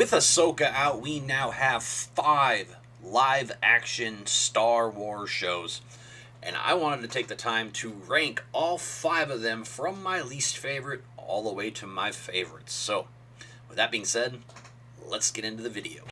with Ahsoka out, we now have 5 live-action Star Wars shows. And I wanted to take the time to rank all 5 of them from my least favorite all the way to my favorites. So, with that being said, let's get into the video.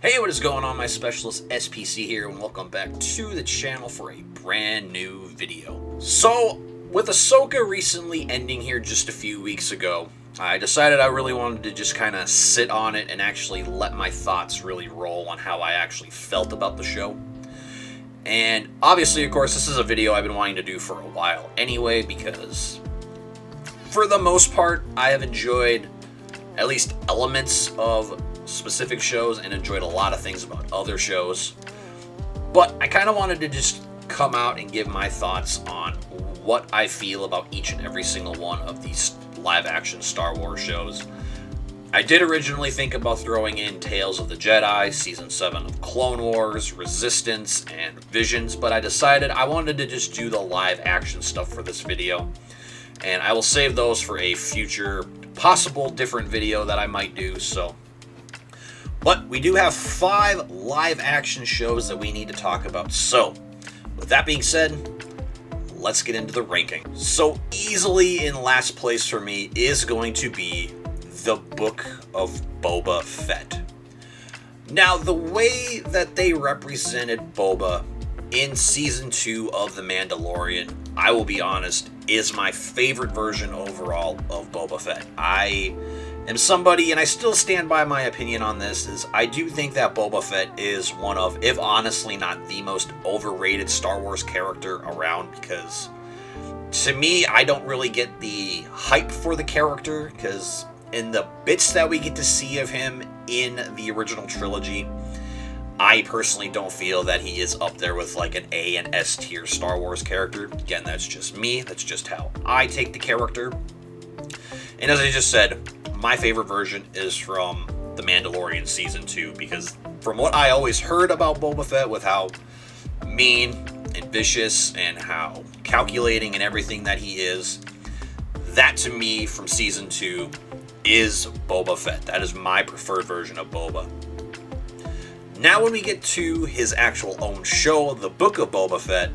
Hey, what is going on, my specialist SPC here, and welcome back to the channel for a brand new video. So, with Ahsoka recently ending here just a few weeks ago, I decided I really wanted to just kind of sit on it and actually let my thoughts really roll on how I actually felt about the show. And obviously, of course, this is a video I've been wanting to do for a while anyway, because for the most part, I have enjoyed at least elements of specific shows and enjoyed a lot of things about other shows. But I kind of wanted to just come out and give my thoughts on what I feel about each and every single one of these live-action Star Wars shows. I did originally think about throwing in Tales of the Jedi, Season 7 of Clone Wars, Resistance, and Visions, but I decided I wanted to just do the live-action stuff for this video. And I will save those for a future, possible different video that I might do, so. But we do have 5 live-action shows that we need to talk about. So, with that being said, let's get into the ranking. So, easily in last place for me is going to be the Book of Boba Fett. Now, the way that they represented Boba in Season 2 of The Mandalorian, I will be honest, is my favorite version overall of Boba Fett. I am somebody, and I still stand by my opinion on this, is I do think that Boba Fett is one of, if honestly not the most overrated Star Wars character around, because to me, I don't really get the hype for the character, because in the bits that we get to see of him in the original trilogy, I personally don't feel that he is up there with like an A and S tier Star Wars character. Again, that's just me, that's just how I take the character. And as I just said, my favorite version is from The Mandalorian Season 2, because from what I always heard about Boba Fett, with how mean and vicious and how calculating and everything that he is, that to me from Season 2 is Boba Fett. That is my preferred version of Boba. Now when we get to his actual own show, The Book of Boba Fett,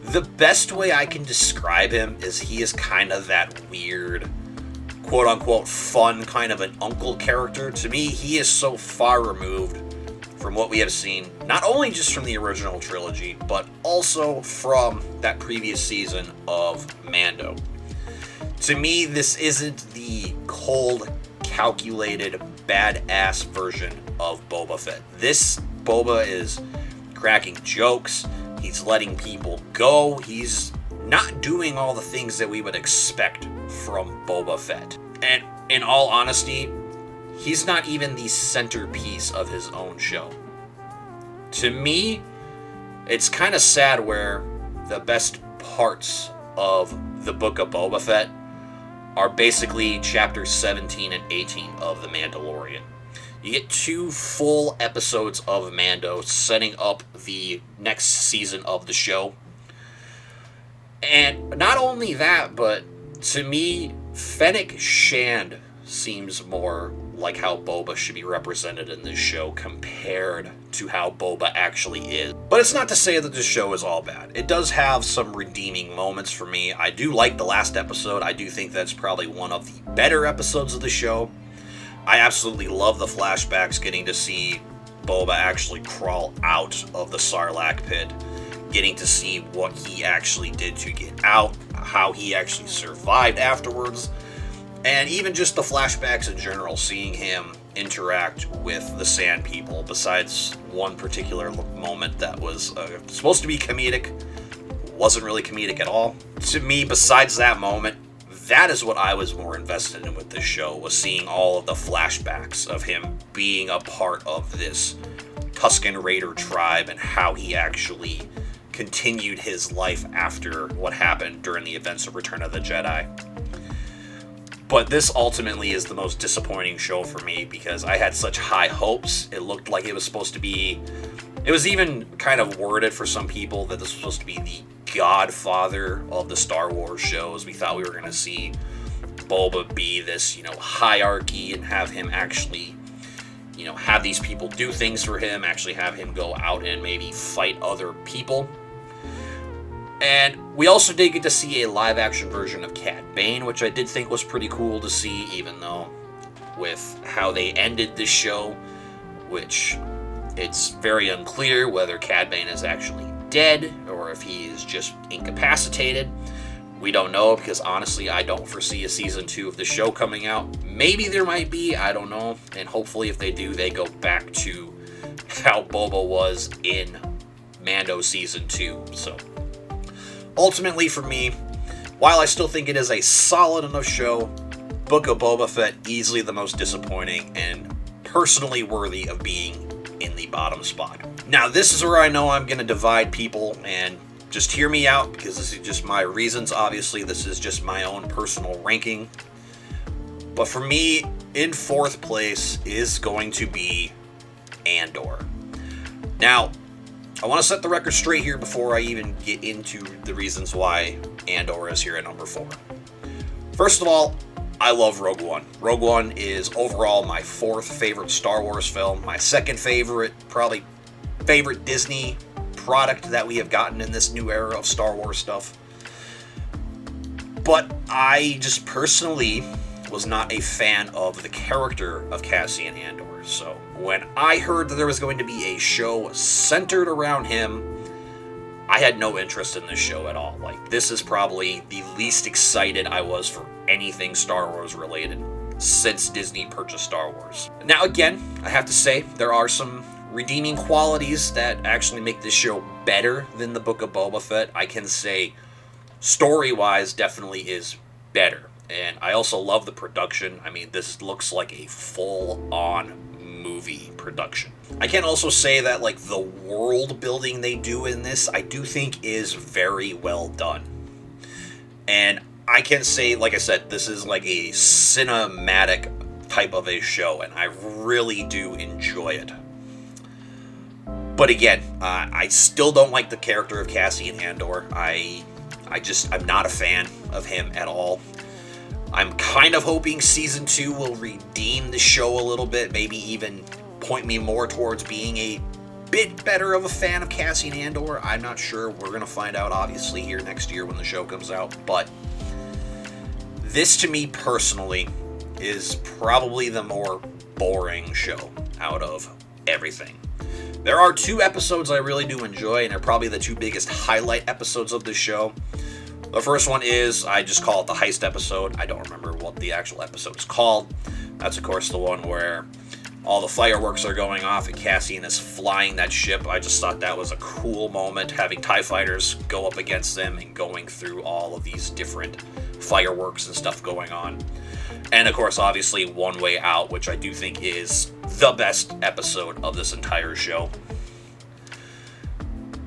the best way I can describe him is he is kind of that weird, quote-unquote fun kind of an uncle character. To me, he is so far removed from what we have seen, not only just from the original trilogy, but also from that previous season of Mando. To me, this isn't the cold, calculated, badass version of Boba Fett. This Boba is cracking jokes, he's letting people go, he's not doing all the things that we would expect from Boba Fett. And in all honesty, he's not even the centerpiece of his own show. To me, it's kind of sad where the best parts of the Book of Boba Fett are basically chapters 17 and 18 of The Mandalorian. You get 2 full episodes of Mando setting up the next season of the show. And not only that, but to me, Fennec Shand seems more like how Boba should be represented in this show compared to how Boba actually is. But it's not to say that this show is all bad. It does have some redeeming moments for me. I do like the last episode. I do think that's probably one of the better episodes of the show. I absolutely love the flashbacks, getting to see Boba actually crawl out of the Sarlacc pit, getting to see what he actually did to get out, how he actually survived afterwards, and even just the flashbacks in general, seeing him interact with the Sand People, besides one particular moment that was supposed to be comedic, wasn't really comedic at all. To me, besides that moment, that is what I was more invested in with this show, was seeing all of the flashbacks of him being a part of this Tusken Raider tribe and how he actually continued his life after what happened during the events of Return of the Jedi. But this ultimately is the most disappointing show for me because I had such high hopes. It looked like it was supposed to be... It was even kind of worded for some people that this was supposed to be the godfather of the Star Wars shows. We thought we were going to see Boba be this, hierarchy and have him actually, have these people do things for him, actually have him go out and maybe fight other people. And we also did get to see a live-action version of Cad Bane, which I did think was pretty cool to see, even though with how they ended this show, which it's very unclear whether Cad Bane is actually dead or if he is just incapacitated. We don't know because honestly I don't foresee a season 2 of the show coming out. Maybe there might be, I don't know. And hopefully if they do, they go back to how Boba was in Mando season 2. So ultimately for me, while I still think it is a solid enough show, Book of Boba Fett easily the most disappointing and personally worthy of being in the bottom spot. Now this is where I know I'm going to divide people, and just hear me out because this is just my reasons. Obviously this is just my own personal ranking. But for me, in 4th place is going to be Andor. Now, I want to set the record straight here before I even get into the reasons why Andor is here at number 4. First of all, I love Rogue One. Rogue One is overall my 4th favorite Star Wars film, my 2nd favorite, probably favorite Disney product that we have gotten in this new era of Star Wars stuff. But I just personally was not a fan of the character of Cassian Andor. So when I heard that there was going to be a show centered around him, I had no interest in this show at all. Like, this is probably the least excited I was for anything Star Wars related since Disney purchased Star Wars. Now again, I have to say, there are some redeeming qualities that actually make this show better than the Book of Boba Fett. I can say story-wise definitely is better. And I also love the production. I mean, this looks like a full-on movie production. I can also say that, like, the world building they do in this, I do think is very well done. And I can say, like I said, this is like a cinematic type of a show, and I really do enjoy it. But again, I still don't like the character of Cassian Andor. I'm not a fan of him at all. I'm kind of hoping Season 2 will redeem the show a little bit, maybe even point me more towards being a bit better of a fan of Cassian Andor. I'm not sure. We're going to find out, obviously, here next year when the show comes out. But this, to me personally, is probably the more boring show out of everything. There are 2 episodes I really do enjoy, and they're probably the 2 biggest highlight episodes of this show. The first one is, I just call it the heist episode. I don't remember what the actual episode is called. That's, of course, the one where all the fireworks are going off and Cassian is flying that ship. I just thought that was a cool moment, having TIE fighters go up against them and going through all of these different fireworks and stuff going on. And, of course, obviously, One Way Out, which I do think is the best episode of this entire show.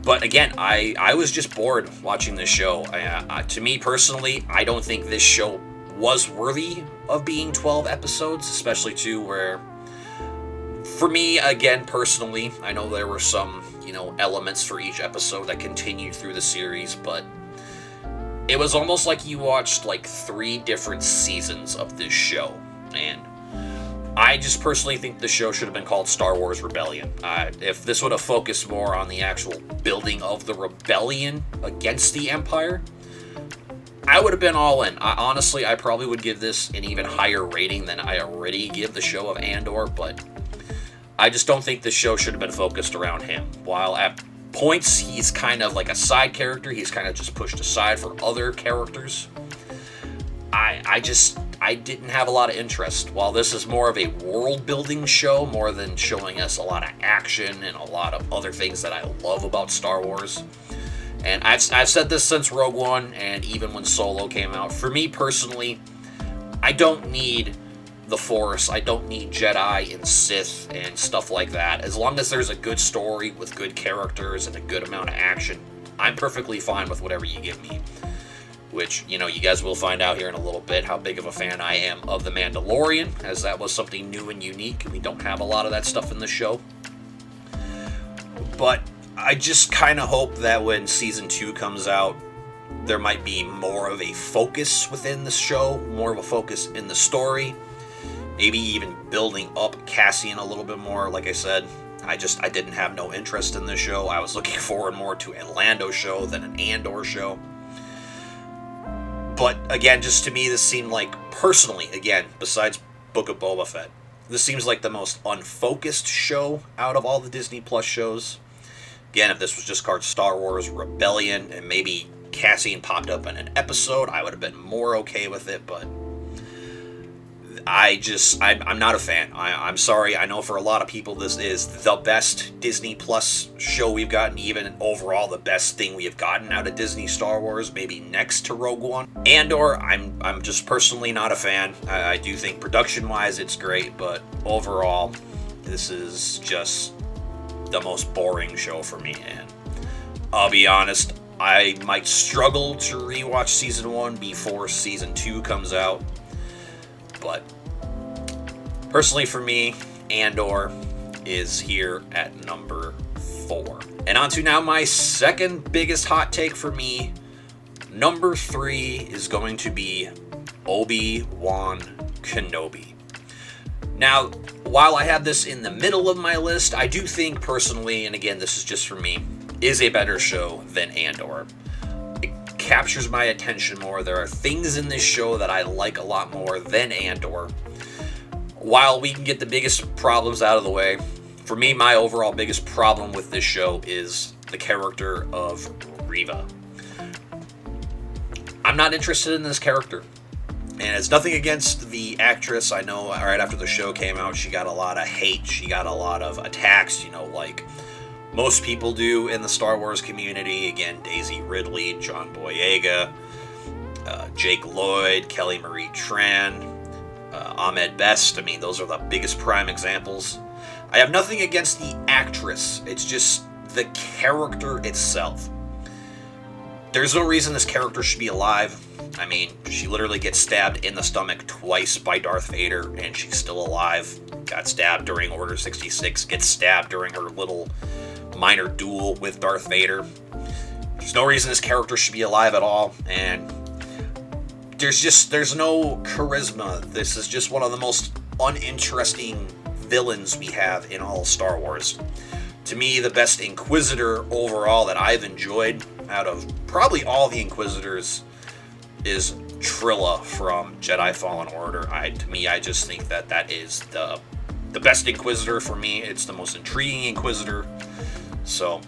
But again, I was just bored watching this show. To me personally, I don't think this show was worthy of being 12 episodes, especially too where, for me, again, personally, I know there were some, elements for each episode that continued through the series, but it was almost like you watched like 3 different seasons of this show. And I just personally think the show should have been called Star Wars Rebellion. If this would have focused more on the actual building of the rebellion against the Empire, I would have been all in. Honestly, I probably would give this an even higher rating than I already give the show of Andor, but I just don't think this show should have been focused around him. While at points, he's kind of like a side character, he's kind of just pushed aside for other characters. I didn't have a lot of interest. While this is more of a world-building show, more than showing us a lot of action and a lot of other things that I love about Star Wars. And I've said this since Rogue One, and even when Solo came out. For me personally, I don't need the Force. I don't need Jedi and Sith and stuff like that. As long as there's a good story with good characters and a good amount of action, I'm perfectly fine with whatever you give me. Which, you know, you guys will find out here in a little bit how big of a fan I am of The Mandalorian, as that was something new and unique. We don't have a lot of that stuff in the show. But I just kind of hope that when Season 2 comes out, there might be more of a focus within the show, more of a focus in the story, maybe even building up Cassian a little bit more. Like I said, I didn't have no interest in this show. I was looking forward more to a Lando show than an Andor show. But again, just to me, this seemed like, personally, again, besides Book of Boba Fett, this seems like the most unfocused show out of all the Disney Plus shows. Again, if this was just called Star Wars Rebellion and maybe Cassian popped up in an episode, I would have been more okay with it, but I'm not a fan. I'm sorry. I know for a lot of people this is the best Disney Plus show we've gotten, even overall the best thing we have gotten out of Disney Star Wars, maybe next to Rogue One. Andor, I'm just personally not a fan. I do think production-wise it's great, but overall this is just the most boring show for me, and I'll be honest, I might struggle to rewatch Season 1 before Season 2 comes out. But personally for me, Andor is here at number 4. And on to now my second biggest hot take for me. Number 3 is going to be ObiWan Kenobi. Now, while I have this in the middle of my list, I do think personally, and again this is just for me, is a better show than Andor. It captures my attention more. There are things in this show that I like a lot more than Andor. While we can get the biggest problems out of the way, for me, my overall biggest problem with this show is the character of Reva. I'm not interested in this character. And it's nothing against the actress. I know right after the show came out, she got a lot of hate. She got a lot of attacks, you know, like most people do in the Star Wars community. Again, Daisy Ridley, John Boyega, Jake Lloyd, Kelly Marie Tran, Ahmed Best. I mean, those are the biggest prime examples. I have nothing against the actress. It's just the character itself. There's no reason this character should be alive. I mean, she literally gets stabbed in the stomach twice by Darth Vader, and she's still alive. Got stabbed during Order 66, gets stabbed during her little minor duel with Darth Vader. There's no reason this character should be alive at all, and there's no charisma. This is just one of the most uninteresting villains we have in all Star Wars. To me, the best Inquisitor overall that I've enjoyed out of probably all the Inquisitors is Trilla from Jedi Fallen Order. To me, I just think that is the best Inquisitor for me. It's the most intriguing Inquisitor. So,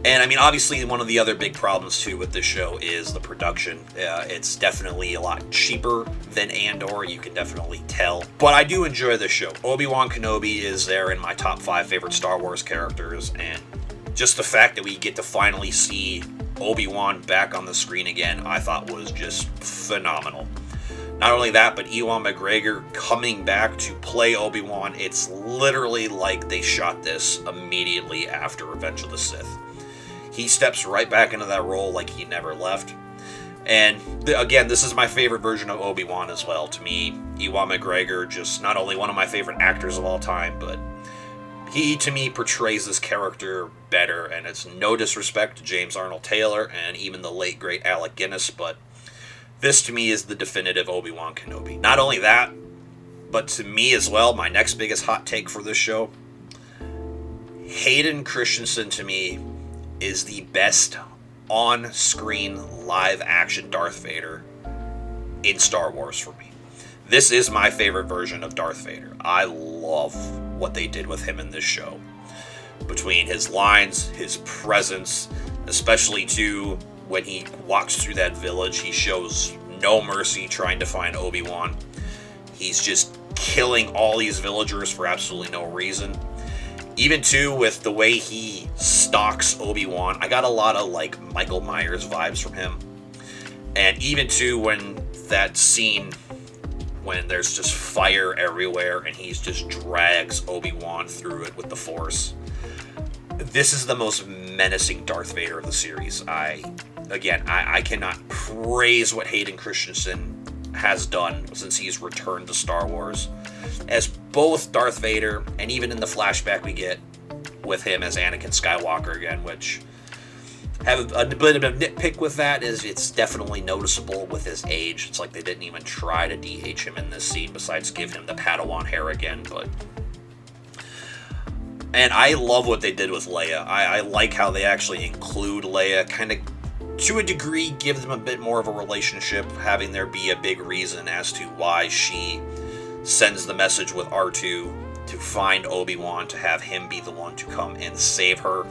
and I mean, obviously, one of the other big problems too with this show is the production. It's definitely a lot cheaper than Andor. You can definitely tell. But I do enjoy this show. Obi-Wan Kenobi is there in my top 5 favorite Star Wars characters, and just the fact that we get to finally see Obi-Wan back on the screen again, I thought was just phenomenal. Not only that, but Ewan McGregor coming back to play Obi-Wan, it's literally like they shot this immediately after Revenge of the Sith. He steps right back into that role like he never left. And again, this is my favorite version of Obi-Wan as well. To me, Ewan McGregor, just not only one of my favorite actors of all time, but he, to me, portrays this character better, and it's no disrespect to James Arnold Taylor and even the late, great Alec Guinness, but this, to me, is the definitive Obi-Wan Kenobi. Not only that, but to me as well, my next biggest hot take for this show, Hayden Christensen, to me, is the best on-screen live-action Darth Vader in Star Wars for me. This is my favorite version of Darth Vader. I love what they did with him in this show. Between his lines, his presence, especially too when he walks through that village, he shows no mercy trying to find Obi-Wan. He's just killing all these villagers for absolutely no reason. Even too with the way he stalks Obi-Wan, I got a lot of like Michael Myers vibes from him. And even too when that scene when there's just fire everywhere and he just drags Obi-Wan through it with the Force. This is the most menacing Darth Vader of the series. I cannot praise what Hayden Christensen has done since he's returned to Star Wars as both Darth Vader, and even in the flashback we get with him as Anakin Skywalker again, which have a bit of a nitpick with that is it's definitely noticeable with his age. It's like they didn't even try to de-age him in this scene besides give him the Padawan hair again. And I love what they did with Leia. I like how they actually include Leia, kind of to a degree give them a bit more of a relationship, having there be a big reason as to why she sends the message with R2 to find Obi-Wan, to have him be the one to come and save her.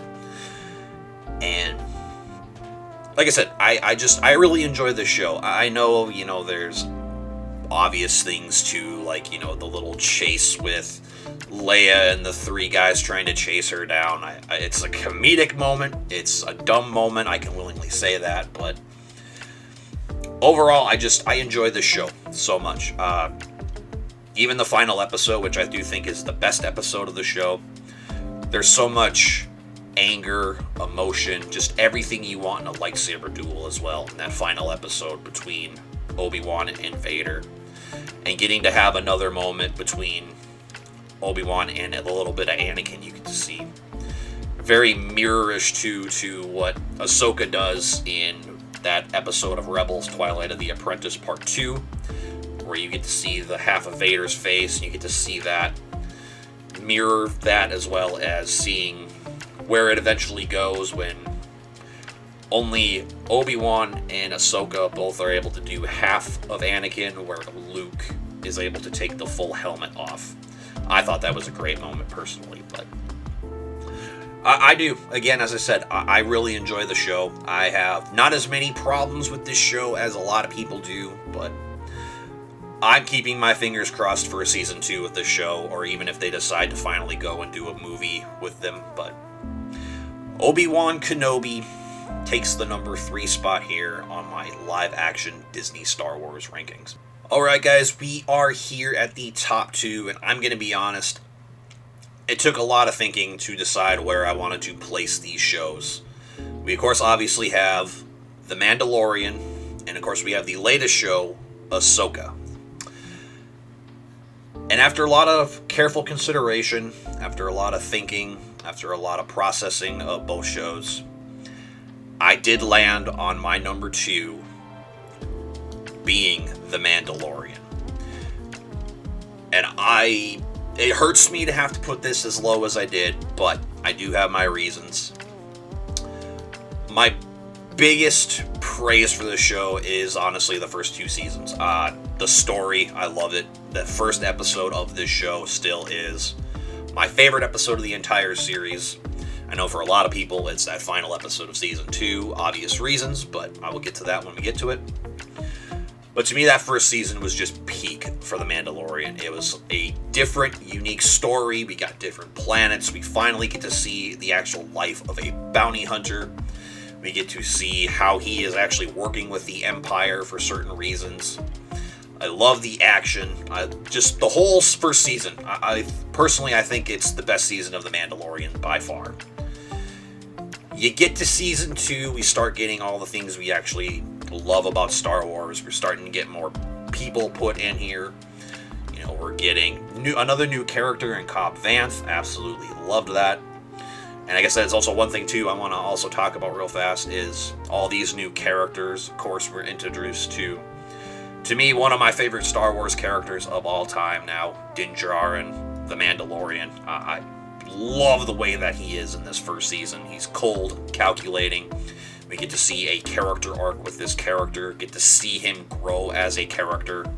And like I said, I really enjoy this show. I know, there's obvious things too, like, the little chase with Leia and the three guys trying to chase her down. It's a comedic moment. It's a dumb moment. I can willingly say that, but overall, I enjoy this show so much. Even the final episode, which I do think is the best episode of the show, there's so much anger, emotion, just everything you want in a lightsaber duel as well in that final episode between Obi-Wan and Vader. And getting to have another moment between Obi-Wan and a little bit of Anakin, you get to see very mirrorish to what Ahsoka does in that episode of Rebels, Twilight of the Apprentice Part 2, where you get to see the half of Vader's face, and you get to see that, mirror that, as well as seeing where it eventually goes when only Obi-Wan and Ahsoka both are able to do half of Anakin, where Luke is able to take the full helmet off. I thought that was a great moment personally, but I do. Again, as I said, I really enjoy the show. I have not as many problems with this show as a lot of people do, but I'm keeping my fingers crossed for a season 2 of this show, or even if they decide to finally go and do a movie with them. But ObiWan Kenobi takes the number 3 spot here on my live-action Disney Star Wars rankings. Alright guys, we are here at the top 2, and I'm going to be honest, it took a lot of thinking to decide where I wanted to place these shows. We of course obviously have The Mandalorian, and of course we have the latest show, Ahsoka. And after a lot of careful consideration, after a lot of thinking, after a lot of processing of both shows, I did land on my number 2 being The Mandalorian. And it hurts me to have to put this as low as I did, but I do have my reasons. My biggest praise for this show is honestly the first 2 seasons. The story, I love it. The first episode of this show still is my favorite episode of the entire series. I know for a lot of people it's that final episode of season 2, obvious reasons, but I will get to that when we get to it. But to me, that first season was just peak for The Mandalorian. It was a different, unique story. We got different planets. We finally get to see the actual life of a bounty hunter. We get to see how he is actually working with the Empire for certain reasons. I love the action. Just the whole first season. I personally think it's the best season of The Mandalorian by far. You get to season 2, we start getting all the things we actually love about Star Wars. We're starting to get more people put in here. We're getting another new character in Cobb Vanth. Absolutely loved that. And I guess that's also one thing too I want to also talk about real fast is all these new characters. Of course, we're introduced to me, one of my favorite Star Wars characters of all time now, Din Djarin, the Mandalorian. I love the way that he is in this first season. He's cold, calculating. We get to see a character arc with this character, get to see him grow as a character.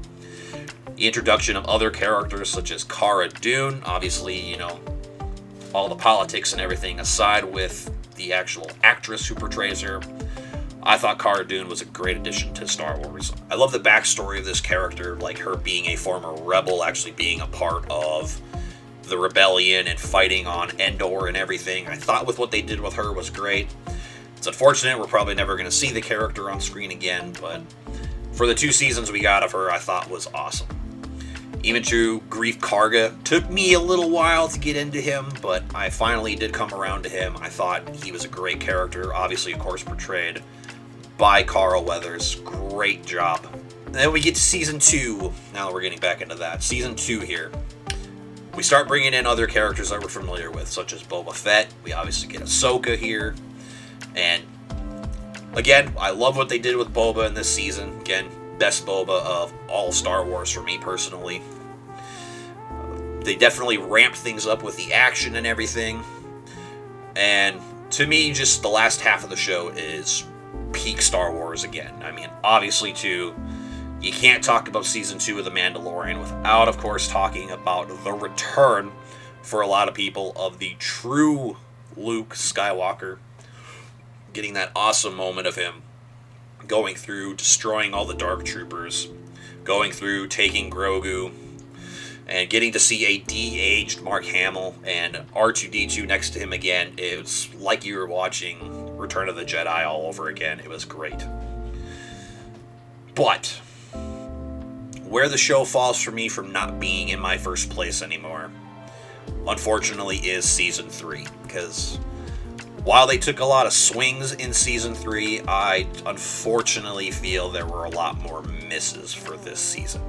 The introduction of other characters such as Cara Dune, obviously, all the politics and everything aside with the actual actress who portrays her, I thought Cara Dune was a great addition to Star Wars. I love the backstory of this character, like her being a former rebel, actually being a part of the rebellion and fighting on Andor and everything. I thought with what they did with her was great. It's unfortunate we're probably never going to see the character on screen again, but for the 2 seasons we got of her, I thought was awesome. Even to Grief Karga. Took me a little while to get into him, but I finally did come around to him. I thought he was a great character, obviously, of course, portrayed by Carl Weathers. Great job. Then we get to Season 2. Now that we're getting back into that. Season 2 here. We start bringing in other characters that we're familiar with, such as Boba Fett. We obviously get Ahsoka here. And, again, I love what they did with Boba in this season. Again, best Boba of all Star Wars for me personally. They definitely ramped things up with the action and everything. And to me, just the last half of the show is peak Star Wars again. I mean, obviously, too, you can't talk about Season 2 of The Mandalorian without, of course, talking about the return, for a lot of people, of the true Luke Skywalker. Getting that awesome moment of him going through, destroying all the Dark Troopers, going through, taking Grogu, and getting to see a de-aged Mark Hamill and R2-D2 next to him again. It's like you were watching Return of the Jedi all over again. It was great. But where the show falls for me from not being in my first place anymore, unfortunately, is Season 3. Because while they took a lot of swings in Season 3, I unfortunately feel there were a lot more misses for this season.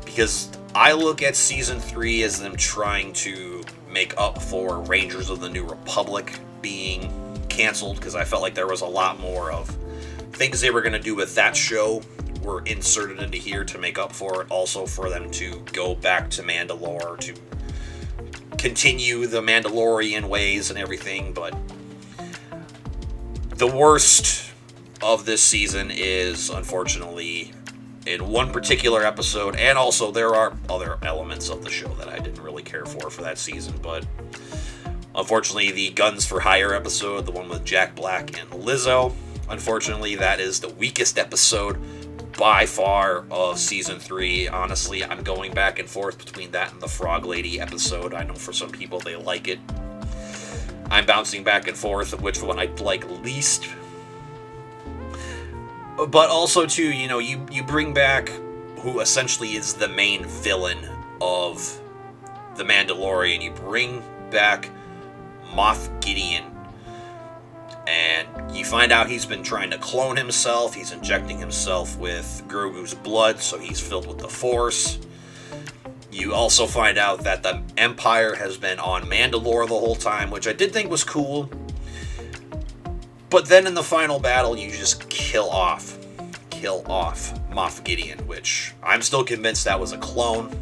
Because I look at Season 3 as them trying to make up for Rangers of the New Republic being canceled, because I felt like there was a lot more of things they were going to do with that show were inserted into here to make up for it. Also for them to go back to Mandalore, to continue the Mandalorian ways and everything. But the worst of this season is, unfortunately, in one particular episode, and also there are other elements of the show that I didn't really care for that season, but unfortunately the Guns for Hire episode, the one with Jack Black and Lizzo, unfortunately that is the weakest episode by far of Season 3. Honestly, I'm going back and forth between that and the Frog Lady episode. I know for some people they like it. I'm bouncing back and forth of which one I like least. But also, too, you bring back who essentially is the main villain of The Mandalorian. You bring back Moff Gideon. And you find out he's been trying to clone himself. He's injecting himself with Grogu's blood, so he's filled with the Force. You also find out that the Empire has been on Mandalore the whole time, which I did think was cool. But then in the final battle, you just kill off Moff Gideon, which I'm still convinced that was a clone.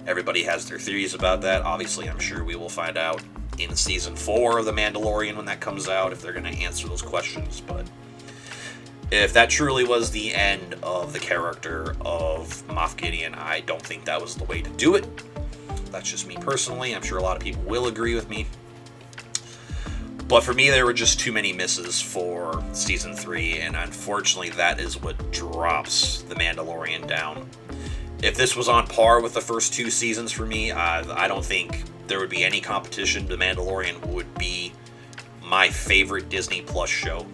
Everybody has their theories about that. Obviously, I'm sure we will find out in Season 4 of The Mandalorian when that comes out, if they're going to answer those questions. But if that truly was the end of the character of Moff Gideon, I don't think that was the way to do it. That's just me personally. I'm sure a lot of people will agree with me. But for me, there were just too many misses for Season 3, and unfortunately that is what drops The Mandalorian down. If this was on par with the first two seasons for me, I don't think there would be any competition. The Mandalorian would be my favorite Disney Plus show.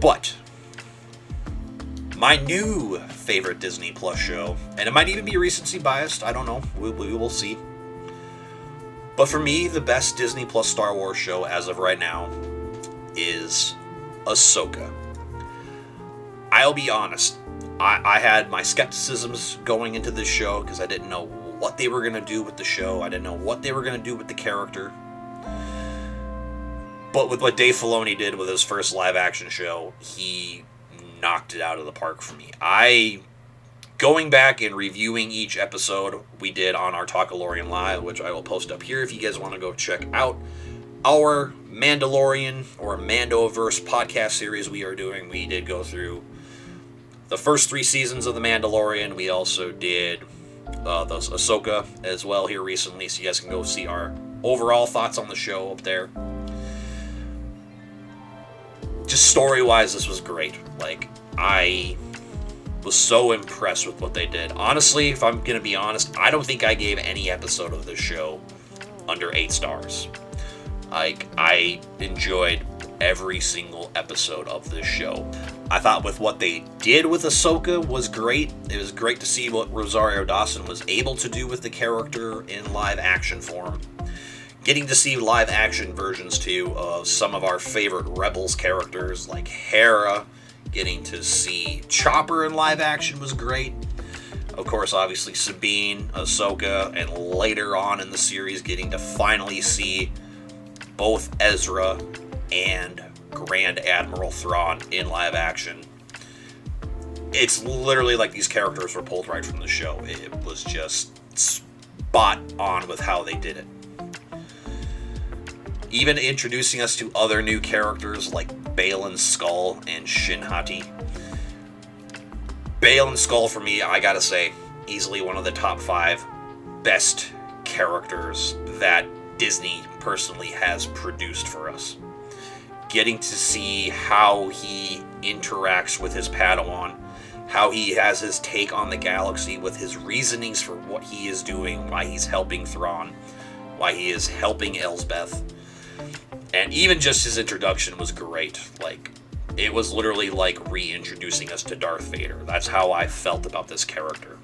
But my new favorite Disney Plus show, and it might even be recency biased, I don't know, we will see. But for me, the best Disney Plus Star Wars show as of right now is Ahsoka. I'll be honest, I had my skepticisms going into this show because I didn't know what they were going to do with the show. I didn't know what they were going to do with the character. But with what Dave Filoni did with his first live-action show, he knocked it out of the park for me. Going back and reviewing each episode we did on our Talkalorian Live, which I will post up here if you guys want to go check out our Mandalorian or Mandoverse podcast series we are doing. We did go through the first 3 seasons of The Mandalorian. We also did the Ahsoka as well here recently, so you guys can go see our overall thoughts on the show up there. Just story-wise, this was great. I was so impressed with what they did. Honestly, if I'm going to be honest, I don't think I gave any episode of this show under 8 stars. I enjoyed every single episode of this show. I thought with what they did with Ahsoka was great. It was great to see what Rosario Dawson was able to do with the character in live action form. Getting to see live action versions too of some of our favorite Rebels characters like Hera, getting to see Chopper in live action was great. Of course, obviously Sabine, Ahsoka, and later on in the series getting to finally see both Ezra and Grand Admiral Thrawn in live action. It's literally like these characters were pulled right from the show. It was just spot on with how they did it. Even introducing us to other new characters like Baylan Skull and Shin Hati. Baylan Skull, for me, I gotta say, easily one of the top 5 best characters that Disney personally has produced for us. Getting to see how he interacts with his Padawan, how he has his take on the galaxy with his reasonings for what he is doing, why he's helping Thrawn, why he is helping Elsbeth. And even just his introduction was great. Like, it was literally like reintroducing us to Darth Vader. That's how I felt about this character.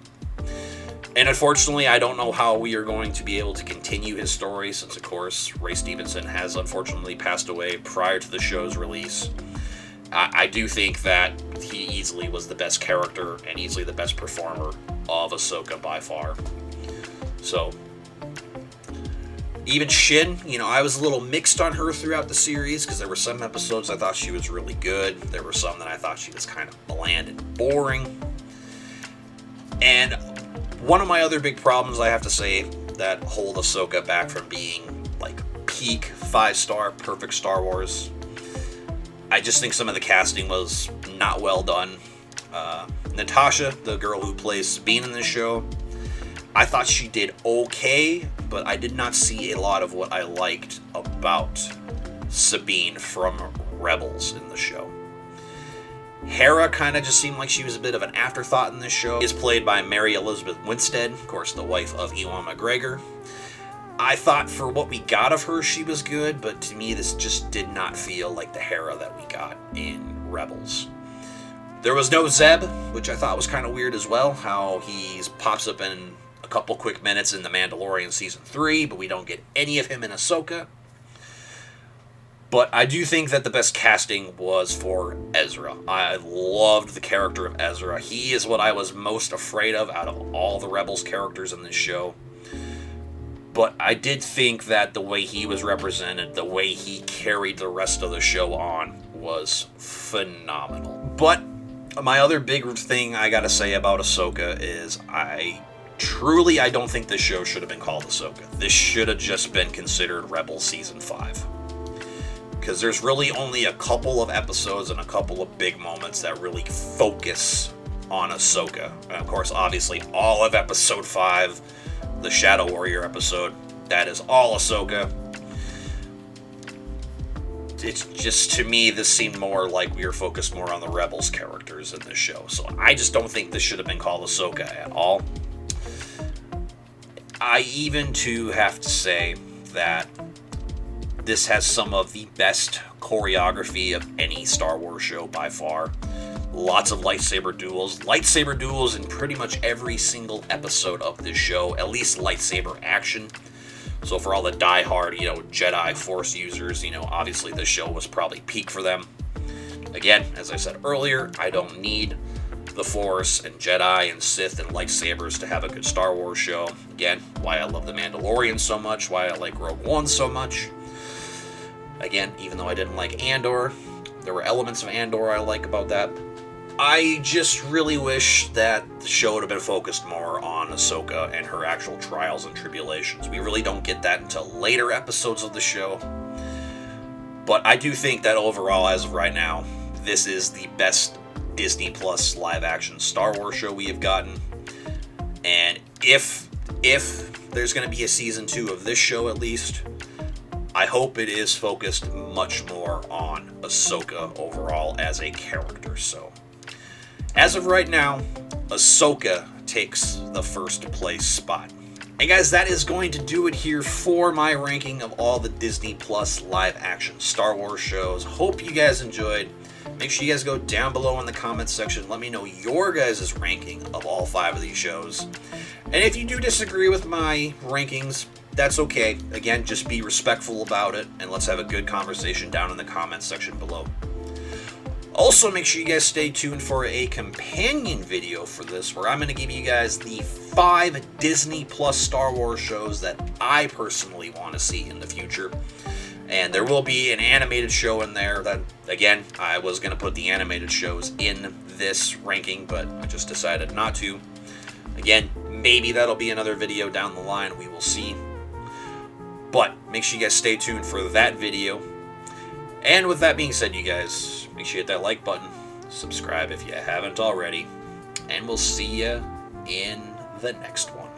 And unfortunately, I don't know how we are going to be able to continue his story, since, of course, Ray Stevenson has unfortunately passed away prior to the show's release. I do think that he easily was the best character and easily the best performer of Ahsoka by far. So, even Shin, I was a little mixed on her throughout the series, because there were some episodes I thought she was really good. There were some that I thought she was kind of bland and boring. And one of my other big problems, I have to say, that hold Ahsoka back from being like peak 5-star perfect Star Wars, I just think some of the casting was not well done. Natasha, the girl who plays Sabine in this show, I thought she did okay, but I did not see a lot of what I liked about Sabine from Rebels in the show. Hera kind of just seemed like she was a bit of an afterthought in this show. She is played by Mary Elizabeth Winstead, of course the wife of Ewan McGregor. I thought for what we got of her, she was good, but to me this just did not feel like the Hera that we got in Rebels. There was no Zeb, which I thought was kind of weird as well, how he pops up in a couple quick minutes in The Mandalorian Season 3, but we don't get any of him in Ahsoka. But I do think that the best casting was for Ezra. I loved the character of Ezra. He is what I was most afraid of out of all the Rebels characters in this show. But I did think that the way he was represented, the way he carried the rest of the show on, was phenomenal. But my other big thing I gotta say about Ahsoka is I don't think this show should have been called Ahsoka. This should have just been considered Rebels Season 5. Because there's really only a couple of episodes and a couple of big moments that really focus on Ahsoka. And of course, obviously, all of Episode 5, the Shadow Warrior episode, that is all Ahsoka. It's just, to me, this seemed more like we were focused more on the Rebels characters in this show. So I just don't think this should have been called Ahsoka at all. I even, too, have to say that this has some of the best choreography of any Star Wars show by far. Lots of lightsaber duels. Lightsaber duels in pretty much every single episode of this show. At least lightsaber action. So for all the die-hard, Jedi Force users, obviously this show was probably peak for them. Again, as I said earlier, I don't need the Force and Jedi and Sith and lightsabers to have a good Star Wars show. Again, why I love The Mandalorian so much, why I like Rogue One so much. Again, even though I didn't like Andor, there were elements of Andor I like about that. I just really wish that the show would have been focused more on Ahsoka and her actual trials and tribulations. We really don't get that until later episodes of the show. But I do think that overall, as of right now, this is the best Disney Plus live-action Star Wars show we have gotten. And if there's going to be a Season 2 of this show at least, I hope it is focused much more on Ahsoka overall as a character. So, as of right now, Ahsoka takes the first place spot. And guys, that is going to do it here for my ranking of all the Disney Plus live action Star Wars shows. Hope you guys enjoyed. Make sure you guys go down below in the comments section. Let me know your guys' ranking of all 5 of these shows. And if you do disagree with my rankings, that's okay. Again, just be respectful about it, and let's have a good conversation down in the comments section below. Also, make sure you guys stay tuned for a companion video for this, where I'm going to give you guys the 5 Disney Plus Star Wars shows that I personally want to see in the future. And there will be an animated show in there that, again, I was going to put the animated shows in this ranking, but I just decided not to. Again, maybe that'll be another video down the line. We will see. But make sure you guys stay tuned for that video. And with that being said, you guys, make sure you hit that like button, subscribe if you haven't already, and we'll see you in the next one.